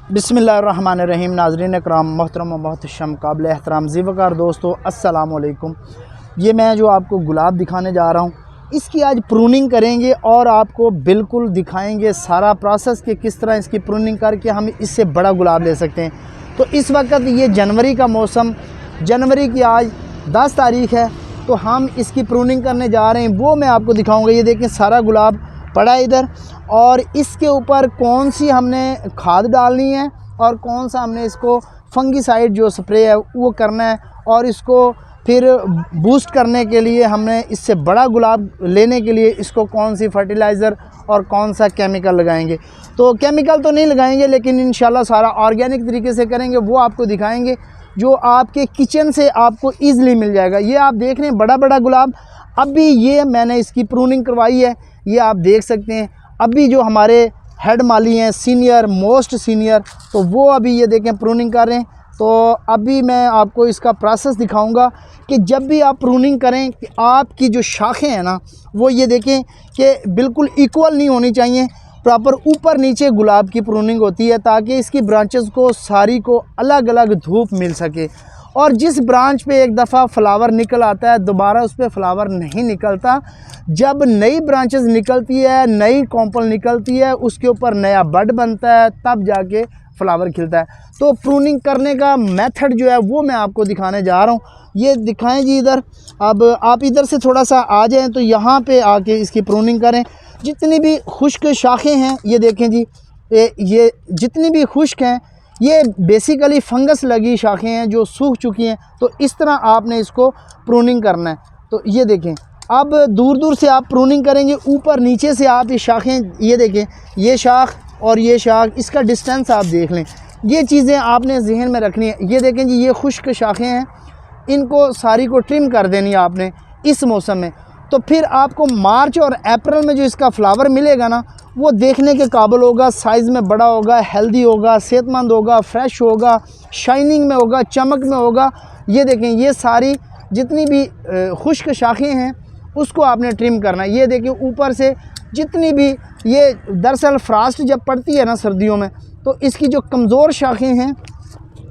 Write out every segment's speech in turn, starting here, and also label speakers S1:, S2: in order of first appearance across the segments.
S1: बिस्मिल्लाहिर्रहमानिर्रहीम। नाज़रीन इकराम, मोहतरम मोहतशम, काबिल एहतराम ज़ीवकार दोस्तों, अस्सलाम वालेकुम। ये मैं जो आपको गुलाब दिखाने जा रहा हूँ, इसकी आज प्रूनिंग करेंगे और आपको बिल्कुल दिखाएंगे सारा प्रोसेस कि किस तरह इसकी प्रूनिंग करके हम इससे बड़ा गुलाब ले सकते हैं। तो इस वक्त ये जनवरी का मौसम, जनवरी की आज 10 तारीख़ है, तो हम इसकी प्रूनिंग करने जा रहे हैं, वो मैं आपको दिखाऊँगा। ये देखें सारा गुलाब पड़ा इधर, और इसके ऊपर कौन सी हमने खाद डालनी है और कौन सा हमने इसको फंगीसाइड जो स्प्रे है वो करना है, और इसको फिर बूस्ट करने के लिए हमने इससे बड़ा गुलाब लेने के लिए इसको कौन सी फर्टिलाइज़र और कौन सा केमिकल लगाएंगे। तो केमिकल तो नहीं लगाएंगे, लेकिन इंशाल्लाह सारा ऑर्गेनिक तरीके से करेंगे, वो आपको दिखाएंगे जो आपके किचन से आपको ईज़िली मिल जाएगा। ये आप देख रहे हैं बड़ा बड़ा गुलाब, अभी ये मैंने इसकी प्रूनिंग करवाई है, ये आप देख सकते हैं। अभी जो हमारे हेड माली हैं, सीनियर मोस्ट सीनियर, तो वो अभी ये देखें प्रूनिंग कर रहे हैं। तो अभी मैं आपको इसका प्रोसेस दिखाऊंगा कि जब भी आप प्रूनिंग करें कि आपकी जो शाखें हैं ना, वो ये देखें कि बिल्कुल इक्वल नहीं होनी चाहिए, प्रॉपर ऊपर नीचे गुलाब की प्रूनिंग होती है, ताकि इसकी ब्रांचेस को सारी को अलग अलग धूप मिल सके। और जिस ब्रांच पे एक दफ़ा फ्लावर निकल आता है, दोबारा उस पर फ्लावर नहीं निकलता। जब नई ब्रांचेस निकलती है, नई कॉम्पल निकलती है, उसके ऊपर नया बड बनता है, तब जाके फ्लावर खिलता है। तो प्रूनिंग करने का मेथड जो है वो मैं आपको दिखाने जा रहा हूँ। ये दिखाएं जी इधर। अब आप इधर से थोड़ा सा आ जाएं तो यहाँ पे आके इसकी प्रूनिंग करें। जितनी भी खुश्क शाखें हैं, ये देखें जी, ये जितनी भी खुश्क हैं, ये बेसिकली फंगस लगी शाखें हैं जो सूख चुकी हैं। तो इस तरह आपने इसको प्रूनिंग करना है। तो ये देखें, अब दूर दूर से आप प्रूनिंग करेंगे, ऊपर नीचे से आप ये शाखें, ये देखें, ये शाख और ये शाख, इसका डिस्टेंस आप देख लें। ये चीज़ें आपने जहन में रखनी है। ये देखें जी, ये खुश्क शाखें हैं, इनको सारी को ट्रिम कर देनी है आपने इस मौसम में। तो फिर आपको मार्च और अप्रैल में जो इसका फ्लावर मिलेगा ना, वो देखने के काबिल होगा, साइज़ में बड़ा होगा, हेल्दी होगा, सेहतमंद होगा, फ्रेश होगा, शाइनिंग में होगा, चमक में होगा। ये देखें, ये सारी जितनी भी खुश्क शाखें हैं उसको आपने ट्रिम करना है। ये देखें ऊपर से जितनी भी, ये दरअसल फ्रास्ट जब पड़ती है ना सर्दियों में, तो इसकी जो कमज़ोर शाखें हैं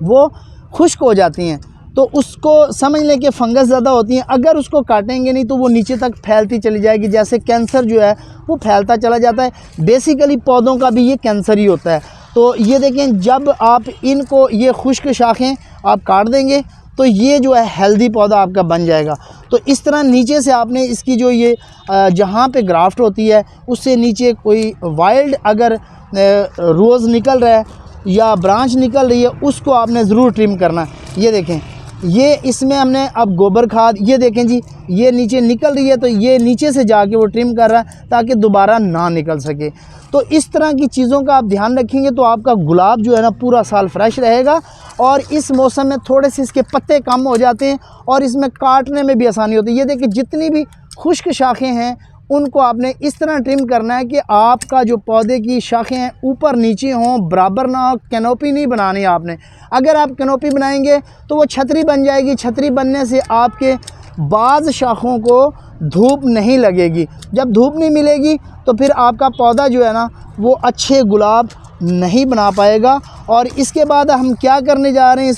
S1: वो खुश्क हो जाती हैं, तो उसको समझ लें कि फंगस ज़्यादा होती हैं। अगर उसको काटेंगे नहीं तो वो नीचे तक फैलती चली जाएगी, जैसे कैंसर जो है वो फैलता चला जाता है। बेसिकली पौधों का भी ये कैंसर ही होता है। तो ये देखें, जब आप इनको, ये खुश्क शाखें आप काट देंगे तो ये जो है हेल्दी पौधा आपका बन जाएगा। तो इस तरह नीचे से आपने इसकी जो ये जहाँ पे ग्राफ्ट होती है उससे नीचे कोई वाइल्ड अगर रोज़ निकल रहा है या ब्रांच निकल रही है, उसको आपने ज़रूर ट्रिम करना है। ये देखें, ये इसमें हमने अब गोबर खाद, ये देखें जी, ये नीचे निकल रही है, तो ये नीचे से जाके वो ट्रिम कर रहा है ताकि दोबारा ना निकल सके। तो इस तरह की चीज़ों का आप ध्यान रखेंगे तो आपका गुलाब जो है ना पूरा साल फ्रेश रहेगा। और इस मौसम में थोड़े से इसके पत्ते कम हो जाते हैं और इसमें काटने में भी आसानी होती है। ये देखिए, जितनी भी खुश्क शाखें हैं उनको आपने इस तरह ट्रिम करना है कि आपका जो पौधे की शाखें हैं ऊपर नीचे हों, बराबर ना हो। कैनोपी नहीं बनानी आपने। अगर आप कैनोपी बनाएंगे तो वो छतरी बन जाएगी। छतरी बनने से आपके बाज़ शाखों को धूप नहीं लगेगी। जब धूप नहीं मिलेगी तो फिर आपका पौधा जो है ना वो अच्छे गुलाब नहीं बना पाएगा। और इसके बाद हम क्या करने जा रहे हैं,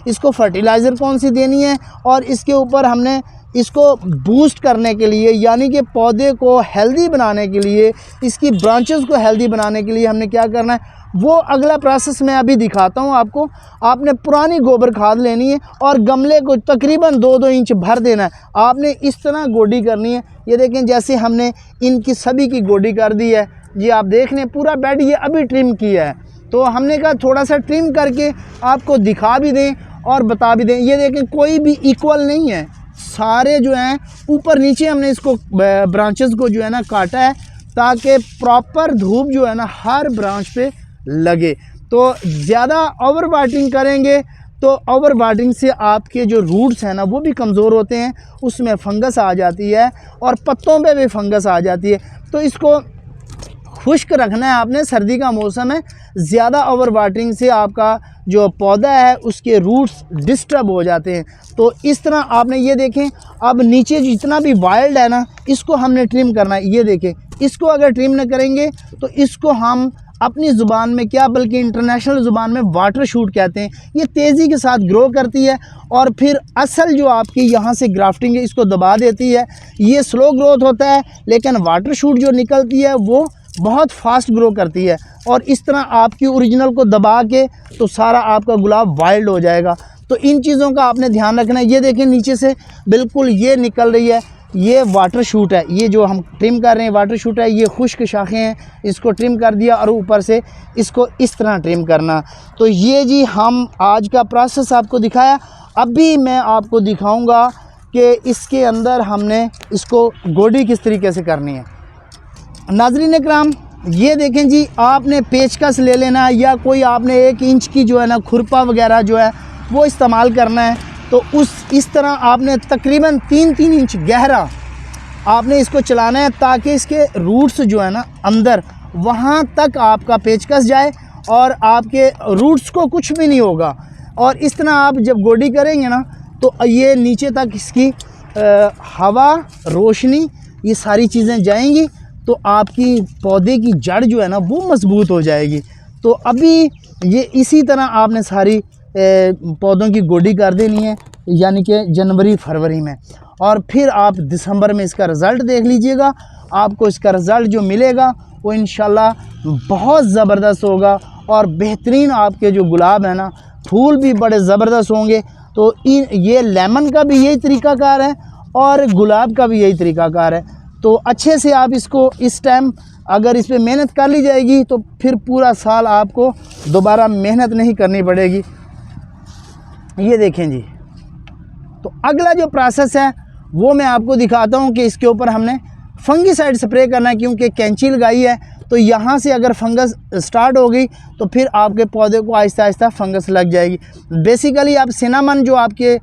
S1: इसको फर्टिलाइज़र कौन सी देनी है, और इसके ऊपर हमने इसको बूस्ट करने के लिए, यानी कि पौधे को हेल्दी बनाने के लिए, इसकी ब्रांचेस को हेल्दी बनाने के लिए हमने क्या करना है, वो अगला प्रोसेस मैं अभी दिखाता हूँ आपको। आपने पुरानी गोबर खाद लेनी है और गमले को तकरीबन 2-2 इंच भर देना है। आपने इस तरह गोडी करनी है। ये देखें, जैसे हमने इनकी सभी की गोडी कर दी है। ये आप देख लें, पूरा बेड ये अभी ट्रिम किया है। तो हमने कहा थोड़ा सा ट्रिम करके आपको दिखा भी दें और बता भी दें। ये देखें, कोई भी इक्वल नहीं है, सारे जो हैं ऊपर नीचे हमने इसको ब्रांचेस को जो है ना काटा है, ताकि प्रॉपर धूप जो है ना हर ब्रांच पे लगे। तो ज़्यादा ओवर वाटरिंग करेंगे तो ओवर वाटरिंग से आपके जो रूट्स हैं ना वो भी कमज़ोर होते हैं, उसमें फंगस आ जाती है और पत्तों पे भी फंगस आ जाती है। तो इसको खुश्क रखना है आपने, सर्दी का मौसम है। ज़्यादा ओवर वाटरिंग से आपका जो पौधा है उसके रूट्स डिस्टर्ब हो जाते हैं। तो इस तरह आपने, ये देखें, अब नीचे जितना भी वाइल्ड है ना इसको हमने ट्रिम करना है। ये देखें, इसको अगर ट्रिम न करेंगे तो इसको हम अपनी ज़ुबान में क्या बल्कि इंटरनेशनल ज़ुबान में वाटर शूट कहते हैं। ये तेज़ी के साथ ग्रो करती है और फिर असल जो आपकी यहाँ से ग्राफ्टिंग है इसको दबा देती है। ये स्लो ग्रोथ होता है, लेकिन वाटर शूट जो निकलती है वो बहुत फास्ट ग्रो करती है और इस तरह आपकी ओरिजिनल को दबा के तो सारा आपका गुलाब वाइल्ड हो जाएगा। तो इन चीज़ों का आपने ध्यान रखना है। ये देखें नीचे से बिल्कुल ये निकल रही है, ये वाटर शूट है। ये जो हम ट्रिम कर रहे हैं वाटर शूट है। ये खुश्क शाखें हैं, इसको ट्रिम कर दिया और ऊपर से इसको इस तरह ट्रिम करना। तो ये जी हम आज का प्रोसेस आपको दिखाया। अभी मैं आपको दिखाऊंगा कि इसके अंदर हमने इसको गोडी किस तरीके से करनी है। नाज़रीन इकराम, ये देखें जी, आपने पेचकस ले लेना है या कोई आपने 1 इंच की जो है ना खुरपा वगैरह जो है वो इस्तेमाल करना है। तो इस तरह आपने तकरीबन 3-3 इंच गहरा आपने इसको चलाना है ताकि इसके रूट्स जो है ना अंदर वहाँ तक आपका पेचकस जाए और आपके रूट्स को कुछ भी नहीं होगा। और इस तरह आप जब गोडी करेंगे ना तो ये नीचे तक इसकी हवा, रोशनी, ये सारी चीज़ें जाएंगी तो आपकी पौधे की जड़ जो है ना वो मजबूत हो जाएगी। तो अभी ये इसी तरह आपने सारी पौधों की गोडी कर देनी है, यानी कि जनवरी फरवरी में, और फिर आप दिसंबर में इसका रिज़ल्ट देख लीजिएगा। आपको इसका रिज़ल्ट जो मिलेगा वो इंशाल्लाह बहुत ज़बरदस्त होगा और बेहतरीन आपके जो गुलाब है ना फूल भी बड़े ज़बरदस्त होंगे। तो ये लेमन का भी यही तरीक़ाकार है और गुलाब का भी यही तरीक़ाकार है। तो अच्छे से आप इसको इस टाइम अगर इस पर मेहनत कर ली जाएगी तो फिर पूरा साल आपको दोबारा मेहनत नहीं करनी पड़ेगी। ये देखें जी, तो अगला जो प्रोसेस है वो मैं आपको दिखाता हूँ कि इसके ऊपर हमने फंगीसाइड स्प्रे करना है, क्योंकि कैंची लगाई है तो यहाँ से अगर फंगस स्टार्ट हो गई तो फिर आपके पौधे को आहिस्ता आहिस्ता फंगस लग जाएगी। बेसिकली आप सिनामन जो आपके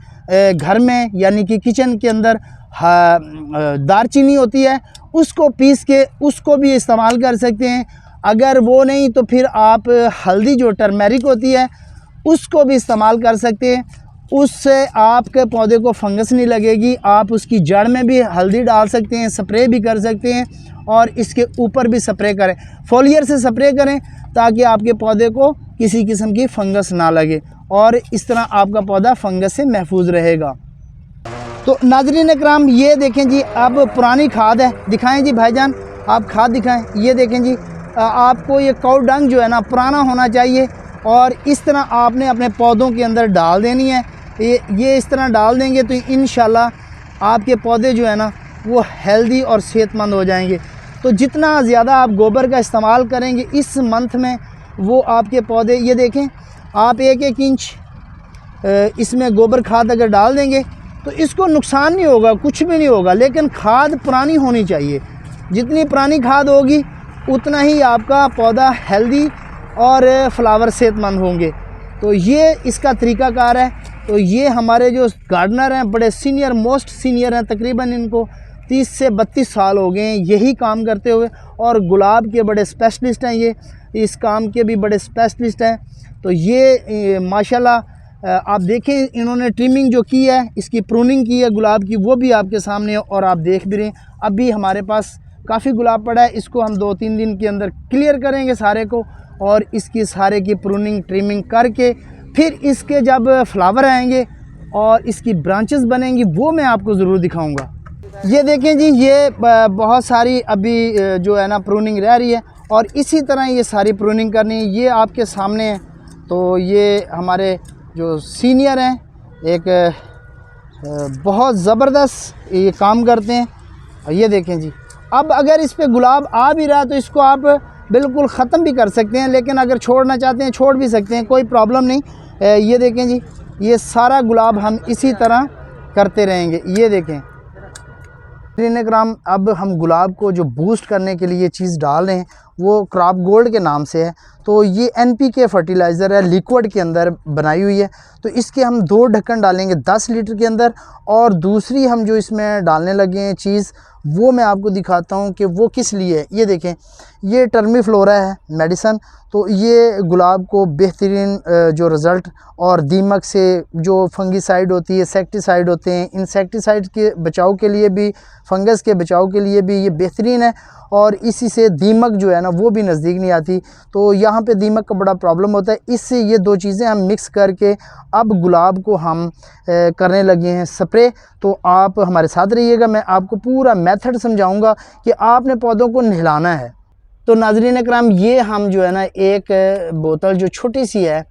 S1: घर में यानी कि किचन के अंदर दारचीनी होती है उसको पीस के उसको भी इस्तेमाल कर सकते हैं। अगर वो नहीं तो फिर आप हल्दी जो टर्मेरिक होती है उसको भी इस्तेमाल कर सकते हैं। उससे आपके पौधे को फंगस नहीं लगेगी। आप उसकी जड़ में भी हल्दी डाल सकते हैं, स्प्रे भी कर सकते हैं और इसके ऊपर भी स्प्रे करें, फोलियर से स्प्रे करें ताकि आपके पौधे को किसी किस्म की फंगस ना लगे और इस तरह आपका पौधा फंगस से महफूज रहेगा। तो नाज़रीन इकराम, ये देखें जी, अब पुरानी खाद है, दिखाएं जी भाईजान, आप खाद दिखाएं। ये देखें जी, आपको ये काऊ डंग जो है ना पुराना होना चाहिए और इस तरह आपने अपने पौधों के अंदर डाल देनी है। ये इस तरह डाल देंगे तो इंशाल्लाह आपके पौधे जो है ना वो हेल्दी और सेहतमंद हो जाएंगे। तो जितना ज़्यादा आप गोबर का इस्तेमाल करेंगे इस मंथ में वो आपके पौधे, ये देखें आप 1-1 इंच इसमें गोबर खाद अगर डाल देंगे तो इसको नुकसान नहीं होगा, कुछ भी नहीं होगा। लेकिन खाद पुरानी होनी चाहिए, जितनी पुरानी खाद होगी उतना ही आपका पौधा हेल्दी और फ्लावर सेहतमंद होंगे। तो ये इसका तरीक़ाकार है। तो ये हमारे जो गार्डनर हैं बड़े सीनियर, मोस्ट सीनियर हैं, तकरीबन इनको 30 से 32 साल हो गए हैं यही काम करते हुए और गुलाब के बड़े स्पेशलिस्ट हैं। ये इस काम के भी बड़े स्पेशलिस्ट हैं। तो ये माशाल्लाह आप देखें इन्होंने ट्रिमिंग जो की है, इसकी प्रूनिंग की है गुलाब की, वो भी आपके सामने है और आप देख भी रहे हैं। अभी हमारे पास काफ़ी गुलाब पड़ा है, इसको हम 2-3 दिन के अंदर क्लियर करेंगे सारे को और इसकी सारे की प्रूनिंग ट्रिमिंग करके फिर इसके जब फ्लावर आएंगे और इसकी ब्रांचेस बनेंगी वो मैं आपको ज़रूर दिखाऊंगा। ये देखें जी, ये बहुत सारी अभी जो है ना प्रूनिंग रह रही है और इसी तरह ये सारी प्रूनिंग करनी है। ये आपके सामने है। तो ये हमारे जो सीनियर हैं एक बहुत ज़बरदस्त ये काम करते हैं। और ये देखें जी, अब अगर इस पे गुलाब आ भी रहा है तो इसको आप बिल्कुल ख़त्म भी कर सकते हैं, लेकिन अगर छोड़ना चाहते हैं छोड़ भी सकते हैं, कोई प्रॉब्लम नहीं। ये देखें जी, ये सारा गुलाब हम इसी तरह करते रहेंगे। ये देखें ग्राम, अब हम गुलाब को जो बूस्ट करने के लिए चीज़ डाल रहे हैं वो क्रॉप गोल्ड के नाम से है। तो ये NPK फर्टिलाइज़र है, लिक्विड के अंदर बनाई हुई है। तो इसके हम 2 ढक्कन डालेंगे 10 लीटर के अंदर और दूसरी हम जो इसमें डालने लगे हैं चीज़ वो मैं आपको दिखाता हूँ कि वो किस लिए है। ये देखें, ये टर्मीफ्लोरा है मेडिसन। तो ये गुलाब को बेहतरीन जो रिज़ल्ट और दीमक से जो फंगीसाइड होती है, सेक्टिसाइड होते हैं, इंसेक्टिसाइड के बचाव के लिए भी, फंगस के बचाव के लिए भी ये बेहतरीन है और इसी से दीमक जो है ना ना वो भी नज़दीक नहीं आती। तो यहाँ पे दीमक का बड़ा प्रॉब्लम होता है। इससे ये दो चीज़ें हम मिक्स करके अब गुलाब को हम करने लगे हैं स्प्रे। तो आप हमारे साथ रहिएगा, मैं आपको पूरा मेथड समझाऊँगा कि आपने पौधों को नहलाना है। तो नाज़रीन इकराम, ये हम जो है ना एक बोतल जो छोटी सी है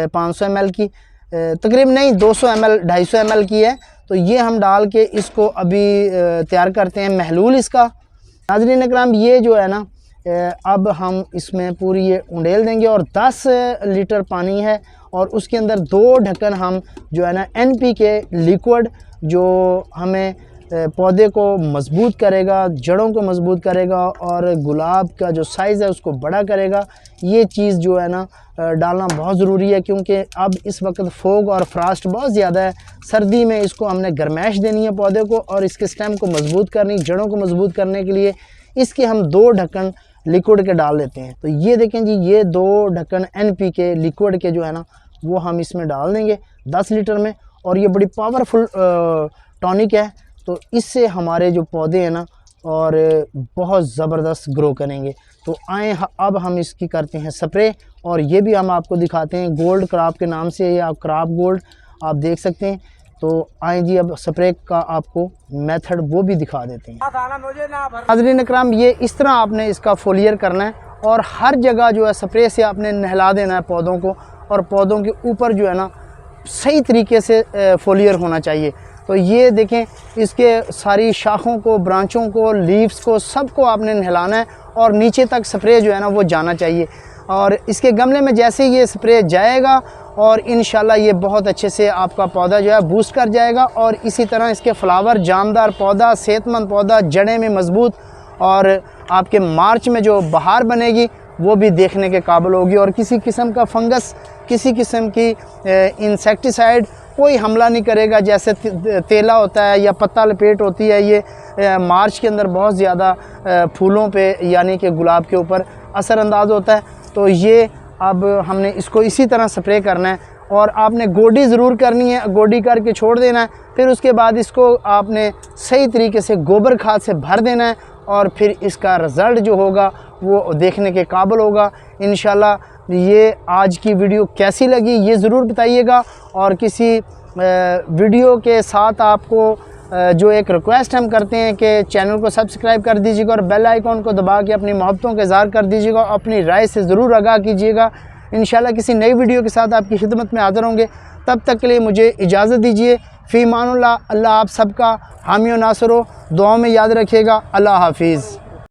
S1: 500 ml की, तकरीबन नहीं 200 ml 250 ml की है, तो ये हम डाल के इसको अभी तैयार करते हैं महलूल इसका। नाज़रीन इकराम, ये जो है ना अब हम इसमें पूरी ये उंडेल देंगे और 10 लीटर पानी है और उसके अंदर 2 ढक्कन हम जो है ना NPK लिक्विड, जो हमें पौधे को मज़बूत करेगा, जड़ों को मज़बूत करेगा और गुलाब का जो साइज़ है उसको बड़ा करेगा, ये चीज़ जो है ना डालना बहुत ज़रूरी है। क्योंकि अब इस वक्त फोग और फ्रास्ट बहुत ज़्यादा है। सर्दी में इसको हमने गर्माइश देनी है पौधे को और इसके स्टेम को मज़बूत करनी, जड़ों को मज़बूत करने के लिए इसके हम 2 ढक्कन लिक्विड के डाल देते हैं। तो ये देखें जी, ये 2 ढक्कन NPK लिक्विड के जो है ना वो हम इसमें डाल देंगे 10 लीटर में। और ये बड़ी पावरफुल टॉनिक है, तो इससे हमारे जो पौधे हैं ना और बहुत ज़बरदस्त ग्रो करेंगे। तो आए अब हम इसकी करते हैं स्प्रे, और ये भी हम आपको दिखाते हैं गोल्ड क्रॉप के नाम से, या क्रॉप गोल्ड आप देख सकते हैं। तो आए जी, अब स्प्रे का आपको मेथड वो भी दिखा देते हैं। नाज़रीन इकराम, ये इस तरह आपने इसका फोलियर करना है और हर जगह जो है स्प्रे से आपने नहला देना है पौधों को, और पौधों के ऊपर जो है ना सही तरीके से फोलियर होना चाहिए। तो ये देखें, इसके सारी शाखों को, ब्रांचों को, लीव्स को, सबको आपने नहलाना है और नीचे तक स्प्रे जो है ना वो जाना चाहिए। और इसके गमले में जैसे ये स्प्रे जाएगा और इंशाल्लाह ये बहुत अच्छे से आपका पौधा जो है बूस्ट कर जाएगा, और इसी तरह इसके फ्लावर, जामदार पौधा, सेहतमंद पौधा, जड़ें में मजबूत, और आपके मार्च में जो बहार बनेगी वो भी देखने के काबिल होगी। और किसी किस्म का फंगस, किसी किस्म की इंसेक्टिसाइड कोई हमला नहीं करेगा। जैसे तेला होता है या पत्ता लपेट होती है, ये मार्च के अंदर बहुत ज़्यादा फूलों पे यानी कि गुलाब के ऊपर असरअंदाज होता है। तो ये अब हमने इसको इसी तरह स्प्रे करना है और आपने गोडी ज़रूर करनी है, गोडी करके छोड़ देना है। फिर उसके बाद इसको आपने सही तरीके से गोबर खाद से भर देना है और फिर इसका रिज़ल्ट जो होगा वो देखने के काबिल होगा इंशाल्लाह। ये आज की वीडियो कैसी लगी ये ज़रूर बताइएगा, और किसी वीडियो के साथ आपको जो एक रिक्वेस्ट हम करते हैं कि चैनल को सब्सक्राइब कर दीजिएगा और बेल आइकॉन को दबा के अपनी मोहब्बतों का इज़हार कर दीजिएगा, अपनी राय से ज़रूर आगाह कीजिएगा। इंशाल्लाह किसी नई वीडियो के साथ आपकी खिदमत में हाज़िर होंगे। तब तक के लिए मुझे इजाज़त दीजिए। फ़ी मानुल्लाह, अल्लाह आप सबका हामी व नासिर हो, दुआओं में याद रखिएगा। अल्लाह हाफिज़।